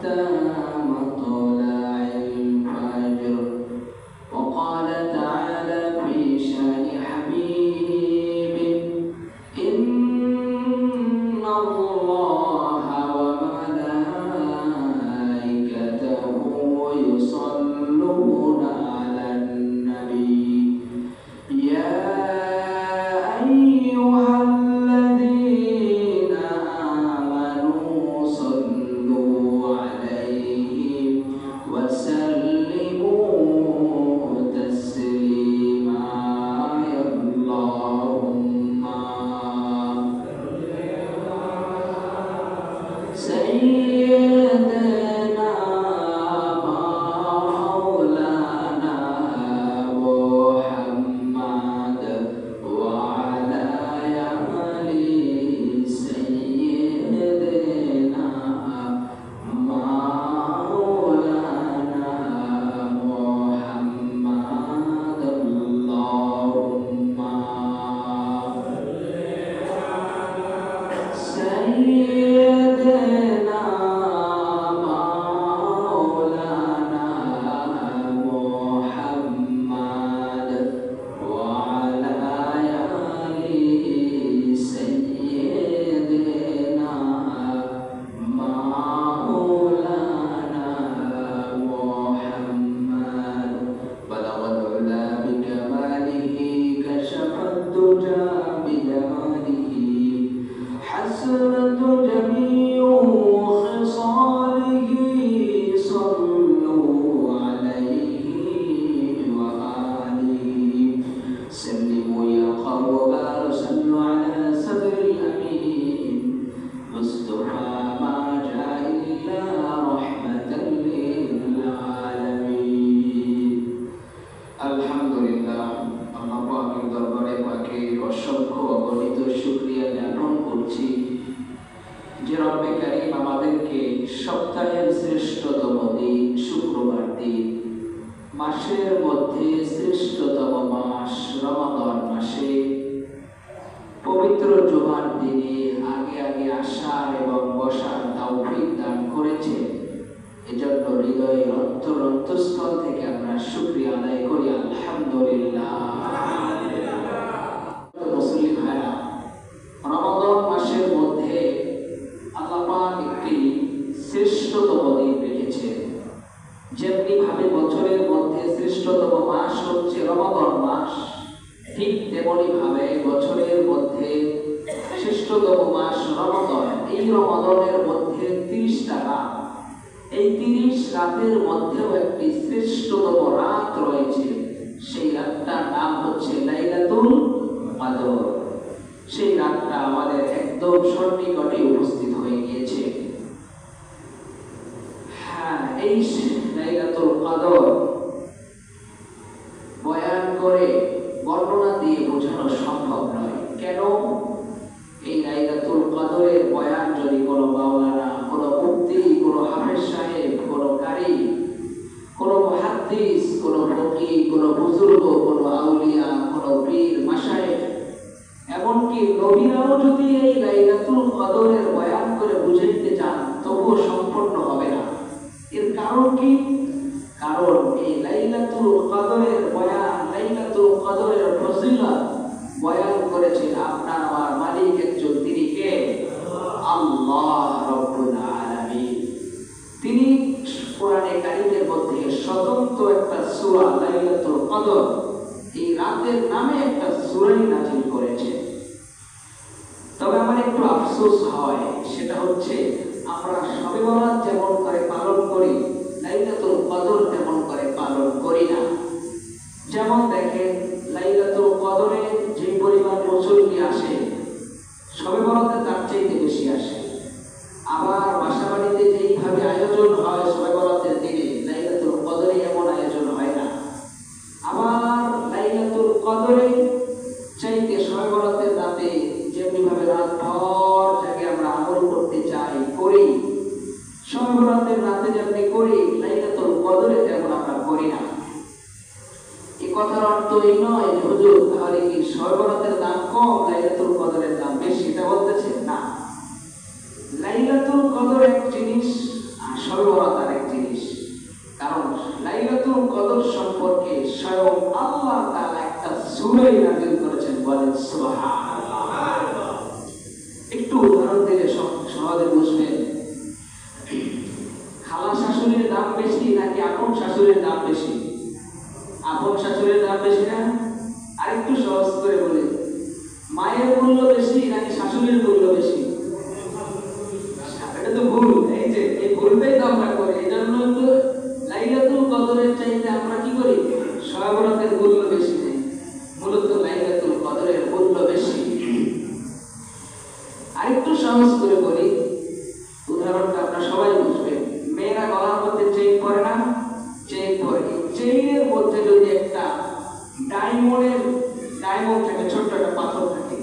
حتى مطلع الفجر. وقال تعالى في شان حبيبه إن الله وملائكته يصلون على النبي يا أيها الذين آمنوا صلوا عليه وسلموا تسليما. اللهم سيدنا مولانا محمد وعلى آل سيدنا مولانا محمد. اللهم سيدنا مولانا محمد وعلى آل سيدنا مولانا محمد. بلغ العلا بكماله كشف الدجى بجماله حسنت جميع خصاله صلوا عليه وآله سلموا يا قوم صلوا على صدر الأمين مصطفى ما جاء إلا رحمة للعالمين. الحمد لله আল্লাহ পাকের দরবারে পাকে অসংখ্য অগণিত শুকরিয়া জ্ঞাপন করছি যে রব্বে কারীম আমাদেরকে সপ্তাহের শ্রেষ্ঠতম দিন শুক্রবার দিন, মাসের মধ্যে শ্রেষ্ঠতম মাস রমাদান মাসে পবিত্র জুমার দিনে আগে আগে আসার এবং বসার তৌফিক দান করেছে। এজন্য হৃদয়ের অন্তরস্থল থেকে আমরা শুকরিয়া আদায় করি আলহামদুলিল্লাহ। মুসলিম ভাইরা, রমাদান মাসের মধ্যে আল্লাহ পাক একটি শ্রেষ্ঠতম দিন রেখেছেন। যেমনি ভাবে বছরের মধ্যে শ্রেষ্ঠতম মাস হচ্ছে রমাদান মাস, ঠিক তেমনি ভাবে বছরের মধ্যে শ্রেষ্ঠতম মাস রমাদান। এই রমাদানের মধ্যে 30টা রাত, এই 30 রাতের মধ্যেও একটি শ্রেষ্ঠতম রাত রয়েছে। সেই রাতটার নাম হচ্ছে লাইলাতুল কদর। সেই রাতটা আমাদের একদম সন্নিকটে উপস্থিত হয়ে গিয়েছে। হ্যাঁ, এই লাইলাতুল কদর বয়ান করে বর্ণনা দিয়ে বোঝানো সম্ভব নয়। কেন? এই লাইলাতুল কদরের বয়ান যদি কোনো মাওলানা, কোনো মুফতি, কোনো হাফেজ সাহেব, কোনো কারি, কোনো মুহাদ্দিস, কোনো ফকিহ, কোনো বুজুর্গ, কোনো আউলিয়া, কোনো পীর মাশায়েখ, এমনকি নবীরাও যদি এই লাইলাতুল কদরের বয়ান করে বুঝাইতে চান তবুও সম্পূর্ণ হবে না। এর কারণ কি? কারণ এই লাইলাতুল কদরের বয়ান, লাইলাতুল কদরের ফজিলত বয়ান করেছেন আপনার আমার মালিক একজন, তিনি কে? আল্লাহ রাব্বুল আলামিন। তিনি কোরআনে কারীমের মধ্যে স্বতন্ত্র একটা সূরা লাইলাতুল কদর, এই রাতের নামে একটা সূরা নাযিল করেছেন। তবে আমার একটু আফসোস হয়, সেটা হচ্ছে আমরা শবে বরাত যেমন করে পালন করি, লাইলাতুল কদর তেমন করে পালন করি না। যেমন দেখেন, লাইলাতুল কদরে যে পরিমাণ মুসল্লি আসে, শবে বরাতে তার চাইতে বেশি আসে। আবার বাসা বাড়িতে যেইভাবে আয়োজন হয় শবে বরাতের দিনে, লাইলাতুল কদরে এমন আয়োজন হয় না। আবার লাইলাতুল কদরে চাইতে শবে বরাতের রাতে যেমনিভাবে রাত ভর জাগে আমরা আমল করতে চাই, করি, শবে বরাতের রাতে যেমনি করি, লাইলাতুল কদরে তেমন আমরা করি না। এই কথার অর্থ এই নয় যে হুজুর তাহলে কি শবে বরাতের দাম কম, লাইলাতুল কদরের দাম বেশি, এটা বলতেছেন না। লাইলাতুল কদর এক জিনিস, আর শবে সূরাই নাযিল করেছেন। বলেন সুবহানাল্লাহ। একটু উদাহরণ দিলে সহজে বুঝবেন। খালা শাশুড়ির দাম বেশি নাকি আপন শাশুড়ির দাম বেশি? আপন শাশুড়ির দাম বেশি না? আরেকটু সহজ করে বলি, মায়ের মূল্য বেশি নাকি শাশুড়ির মূল্য বেশি? এটা তো ভুল। এই যে এই ভুলটাই তো আমরা করি। এই জন্য তো লাইলাতুল কদরের চাইতে আমরা কি করি? শবে বরাতের মূল্য বেশি নেই। মূলত লাইলাতুল কদরের মূল্য বেশি। আরেকটু সহজ করে বলি, উদাহরণটা আপনারা সবাই বুঝবেন। মেয়েরা গলার মধ্যে চেইন পরে না? চেইন পরে। চেইনের মধ্যে যদি একটা ডায়মন্ড থাকে, ছোট্ট একটা পাথর থাকে,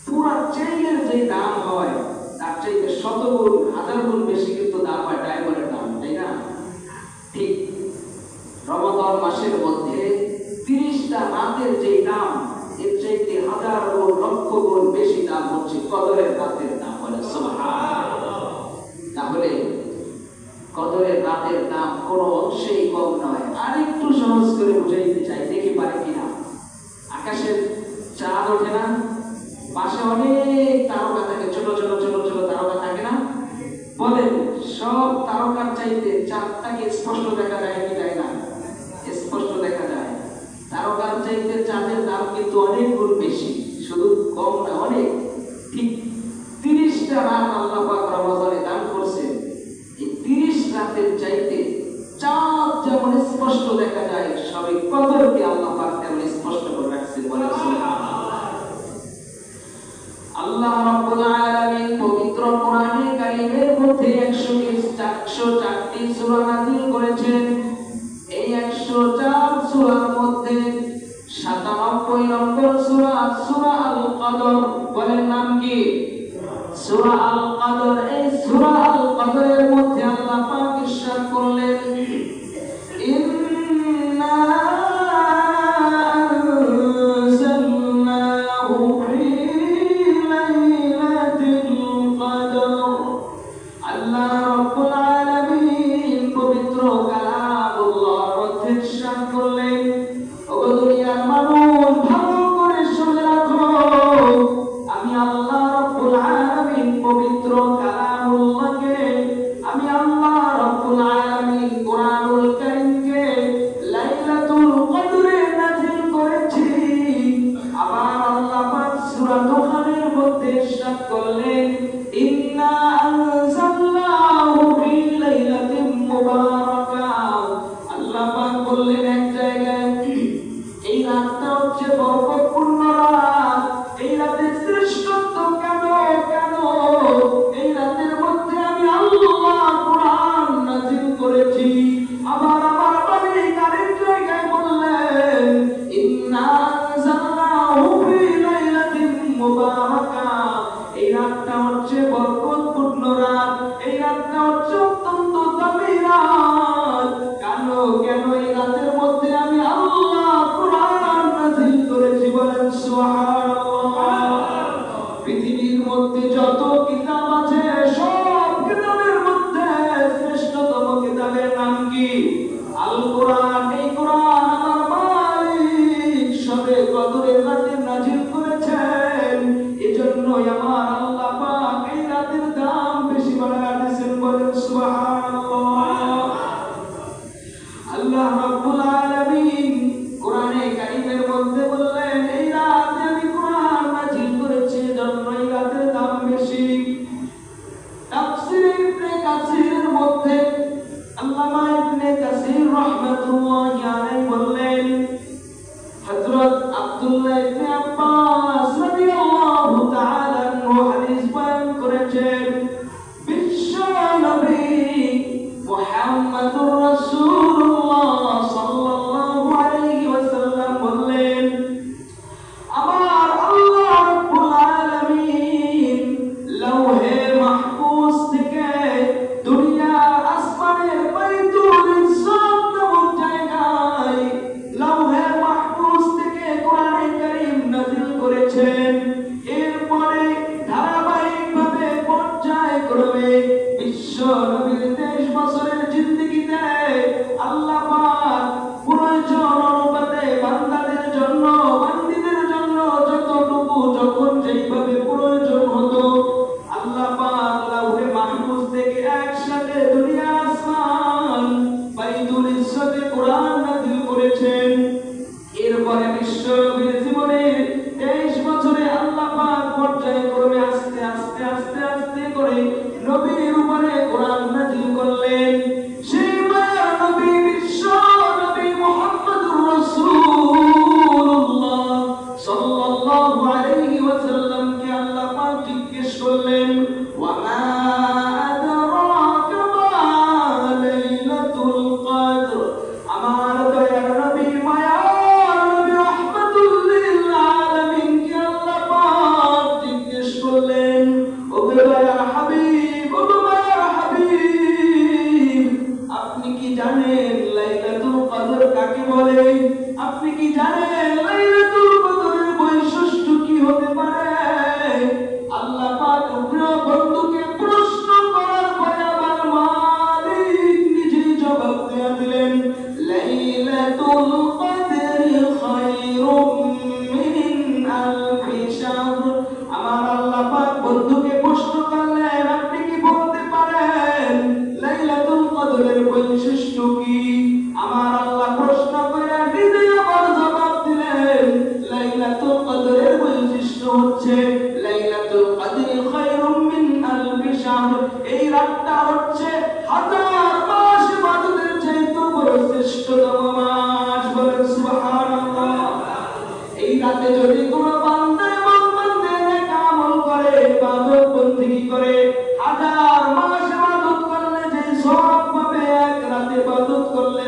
পুরো চেইনের যে দাম হয় তার চাইতে শতগুণ হাজার গুণ বেশি কিন্তু দাম হয় ডায়মন্ডের দাম, তাই না? ঠিক রমাদান মাসের মধ্যে 30টা রাতের যে দাম, এর চাইতে হাজার গুণ লক্ষ গুণ বেশি দাম হচ্ছে কদরের রাতের দাম। বলে সুবহানাল্লাহ। তাহলে কদরের রাতের দাম কোনো অংশেই কম নয়। আরেকটু সহজ করে বুঝাইতে চাই, দেখি পারে কিনা। আকাশের চাঁদ ওঠে না, পাশে অনেক তারকা থাকে, ছোট ছোট ছোট ছোট তারকা থাকে না? বলেন সব তারকার চাইতে চাঁদটাকে স্পষ্ট দেখা যায় কি যায় না? স্পষ্ট দেখা যায়। তারকার চাইতে চাঁদের দাম কিন্তু অনেক গুণ বেশি, শুধু কম না, অনেক। ঠিক 30টা রাত আল্লাহ পাক রমাদানে দান করছেন। এই 30 রাতের চাইতে চাঁদ যেমন স্পষ্ট দেখা যায়, সবে কদরকে আল্লাহ পাক তেমন স্পষ্ট করে রাখছেন। বলে সুবহানাল্লাহ। আল্লাহ রাব্বুল আলামিন পবিত্র কোরআনে কারীমের মধ্যে 104টি সূরা নাযিল করেছেন। এই 104 সূরার মধ্যে 97 নম্বর সূরা সূরা আল কদর। বলেন নাম কি? সূরা আল কদর। এই সূরা আল কদরের মধ্যে আল্লাহ পাক ইরশাদ করলেন, ইন্না আনজালনাহু ফি লাইলাতিল কদর। আল্লাহ রাব্বুল আলামিন পবিত্র কালামুল্লাহর মধ্যে ইরশাদ করলেন, ও দুনিয়ার মানুষ ভালো করে শুনে রাখো, আমি আল্লাহ রাব্বুল আলামিন পবিত্র কালামুল্লাহকে, আমি আল্লাহ রাব্বুল আলামিন কোরআনুল কারীমকে লাইলাতুল কদরে নাযিল করেছি। আবার আল্লাহ পাক সূরা দুখানের মধ্যে ইরশাদ করলেন, ইন্না আনজালনাহু ফি লাইলাতিন মুবারাকাহ। আল্লাহ পাক বললেন এক জায়গায়, এই রাতটা হচ্ছে বরকতপূর্ণ রাত। এই রাতের শ্রেষ্ঠত্ব কেন? এই রাতের মধ্যে আমি আল্লাহ কোরআন নাযিল করেছি। আবার আমার মালিক আরেক জায়গায় বললেন, ইন্না আনজালনাহু ফি লাইলাতিন মুবারাকাহ। এই রাতটা হচ্ছে বরকতপূর্ণ রাত। এই রাতটা হচ্ছে অত্যন্ত দামি রাত। কেন এই রাতের মধ্যে আমি আল্লাহ কোরআন নাযিল করেছি। বলেন সুবহানাল্লাহ। পৃথিবীর মধ্যে যত কিতাব আছে, সব কিতাবের মধ্যে শ্রেষ্ঠতম কিতাবের নাম কি? আল কোরআন। এই কোরআন আমার মালিক সবে কদরের রাতে নাযিল করেছেন। এজন্যই আমার আল্লাহ পাক এই রাতের দাম বেশি বাড়ায় দিয়েছেন। বলেন সুবহানাল্লাহ। আল্লাহ রাব্বুল আলামিন কোরআনে কারীমের মধ্যে বললেন, এই রাতে আমি কোরআন নাযিল করেছি, জন্য এই রাতের দাম বেশি। তাফসীর ইবনে কাসীরের মধ্যে আল্লামা ইবনে কাসীর রাহমাতুল্লাহি আলাইহি বললেন, হযরত আব্দুল্লাহ ইবনে আব্বাস রাদিয়াল্লাহু তাআলা আনহু হাদিস বয়ান করেছেন, বিশ্ব নবী দুনিয়ার আসমান বাইতুল ইজ্জতে কোরআন নাযিল করেছেন। এরপরে বিশ্ব নবীর জীবনের 23 বছরে আল্লাহ পাক পর্যায়ক্রমে আস্তে আস্তে আস্তে আস্তে করে নবীর উপরে কোরআন নাযিল করলেন। সেই মায়ার নবী বিশ্ব নবী মুহাম্মদুর রাসূলুল্লাহ সাল্লাল্লাহু আলাইহি ওয়াসাল্লামকে আল্লাহ পাক জিজ্ঞেস করলেন, ওয়া মা আদরাকা মা লাইলাতুল কদর। আমার দয়ার নবী মায়ার নবী রাহমাতুল লিল আলামিনকে আল্লাহ পাক জিজ্ঞেস করলেন, ও দয়ার হাবিব, ও মায়ার হাবিব, আপনি কি জানেন লাইলাতুল কদর কাকে বলে? আপনি কি জানেন লাইলাতুল কদরের বৈশিষ্ট্য কি হতে পারে? আল্লাহ পাক প্রিয় বন্ধুকে প্রশ্ন করার পরে আমার মালিক নিজেই জবাব দিয়ে দিলেন, লাইলাতুল কদরি খায়রুম মিন আলফি শাহর। আমার আল্লাহ পাক বন্ধুকে প্রশ্ন করলেন, আপনি কি বলতে পারেন লাইলাতুল কদরের বৈশিষ্ট্য কি? আমার আল্লাহ প্রশ্ন করে নিজেই আবার জবাব দিলেন, লাইলাতুল কদরের বৈশিষ্ট্য হচ্ছে লাইলাতুল কদরি খায়রুম মিন আলফি শাহর। এই রাতটা হচ্ছে 1000 মাস ইবাদতের চাইতে বড় শ্রেষ্ঠতম মাস। বলেন সুবহানাল্লাহ। এই রাতে যদি কোনো বান্দা এবং বান্দা নেক আমল করে, ইবাদত বন্দেগী করে, 1000 মাস ইবাদত করলে যে সওয়াব পাবে, এক রাতে ইবাদত করলে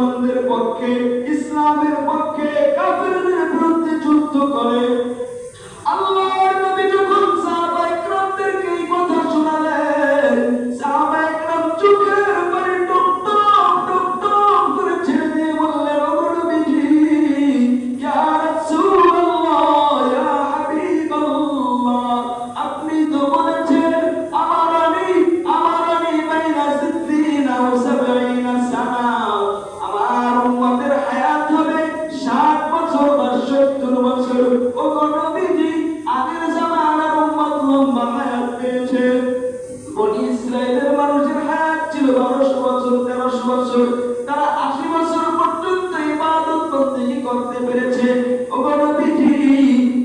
মুসলমানদের পক্ষে, ইসলামের পক্ষে কাফেরদের বিরুদ্ধে যুদ্ধ করে। আল্লাহর নবী যখন সাহাবায়ে কেরামদেরকে এই কথা শোনালেন, সাহাবায়ে কেরাম চোখের পানি টপ টপ টপ টপ করে ছেড়ে দিয়ে বললেন, ও নবীজি, ইয়া রাসূলুল্লাহ, ইয়া হাবিবাল্লাহ, আপনি তো বলেছেন আমারানি বাইনা 60 ও 70 সানা, আমার উম্মতের হায়াত হবে 60 বছর বা 70 বছর। ও নবীজি, আগের জামানার উম্মত লম্বা হায়াত পেয়েছে। বনি ইসরাইলের মানুষের হায়াত ছিল 1200 বছর, 1300 বছর, তারা 80 বছর পর্যন্ত ইবাদত বন্দেগী করতে পেরেছে। ও নবীজি,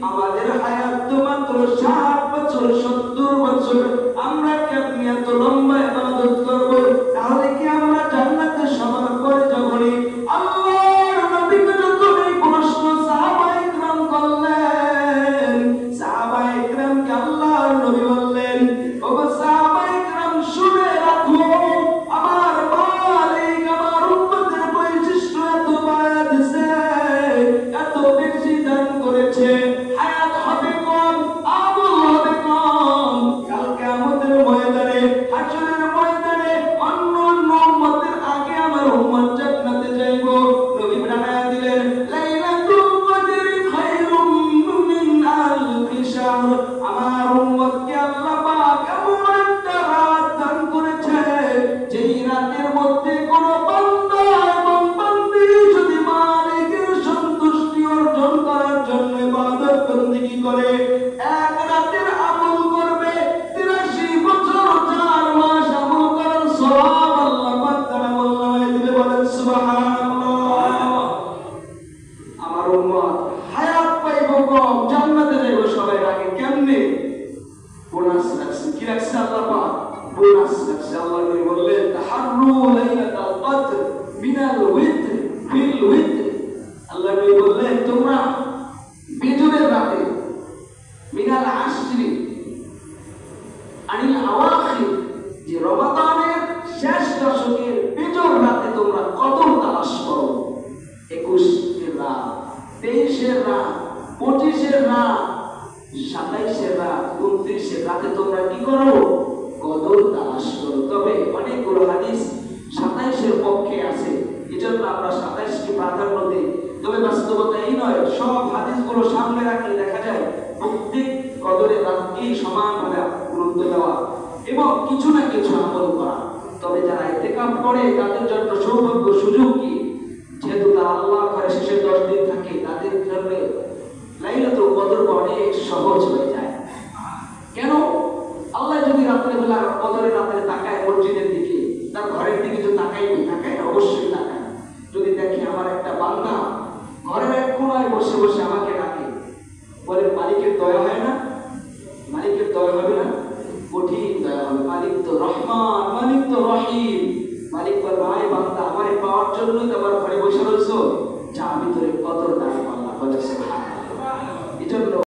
আমাদের হায়াত তো মাত্র 60 বছর, 70 বছর, আমরা কি আপনি এত লম্বা ইবাদত করব? তাহলে কি আমরা জান্নাতে সবার পরে যাবনি? আল্লাহর নবীকে যখন এই প্রশ্ন সাহাবায়ে কেরাম করলেন, সাহাবায়ে কেরামকে আল্লাহর নবী বললেন, ও সাহাবায়ে কেরাম শুনে রাখো, আমার মালিক আমার উম্মতের বৈশিষ্ট্য এত বাড়িয়ে দিয়েছে, এত বেশি দান করেছে, হায়াত হবে কম, আমল হবে কম। কাল কিয়ামতের ময়দানে, হাশরের ময়দানে অন্য উম্মতের আগে আমার উম্মত জান্নাতে যাইব। নবী জানায়া দিলেন, লাইলাতুল কদরি খায়রুম মিন আলফি শাহর, আমার উম্মতকে আল্লাহ পাক এমন একটা রাত দান করেছে, যেই রাতের মধ্যে কোন বান্দা এবং বান্দি যদি মালিকের সন্তুষ্টি অর্জন করার জন্য ইবাদত বন্দেগী করে, এক রাতের আমল করবে 83 বছর 4 মাস আমল করার সওয়াব আল্লাহ পাক তার আমলনামায় দিবে। বলেন সুবহানাল্লাহ। আমার উম্মত হায়াত পাইব কম, জান্নাতে যাইব সবাই আগে। কেমনে? বোনাস রাখছে। কি রাখছে আল্লাহ পাক? বোনাস রাখছে। আল্লাহ নবী বললেন, তাহাররু লাইলাতুল কদর মিনাল উইতর ফিল উইতর। আল্লাহ নবী বললেন, তোমরা বিজুরের রাতে, মিনাল আশরি আনিল আওয়াখির, যে রমাদানের শেষ দশকের বিজুর রাতে তোমরা কদর তালাশ করো। 21 রাত, 23 রাত, 25 রাত, 27 রাত, 29 রাতে তোমরা কি করো? কদর তালাশ করো। তবে অনেকগুলো হাদিস 27 পক্ষে আছে, এজন্য আমরা 27কে প্রাধান্য দিই। তবে বাস্তবতা এই নয়, সব হাদিসগুলো সামনে রাখলে দেখা যায় প্রত্যেক কদরের রাতকেই সমানভাবে গুরুত্ব দেওয়া এবং কিছু না কিছু আমল করা। তবে যারা ইতিকাফ করে তাদের জন্য সৌভাগ্য সুযোগ কি, যেহেতু তারা আল্লাহর ঘরে শেষের 10 দিন থাকে, তাদের জন্য লাইলাতুল কদর অনেক সহজ হয়ে যায়। কেন? আল্লাহ যদি রাতের বেলা কদরের রাতে তাকায় মসজিদের দিকে, তার ঘরের দিকে যদি তাকায় না, অবশ্যই তাকায়। যদি দেখে আমার একটা বান্দা ঘরের এক কোণায় বসে বসে আমাকে ডাকে, বলে মালিকের দয়া হয় না? মালিকের দয়া হবে না? কঠিন দয়া হবে। মালিক তো রহমান, মালিক তো রহিম। মালিক বলে, ভাই বান্দা আমারে পাওয়ার জন্যই তো আমার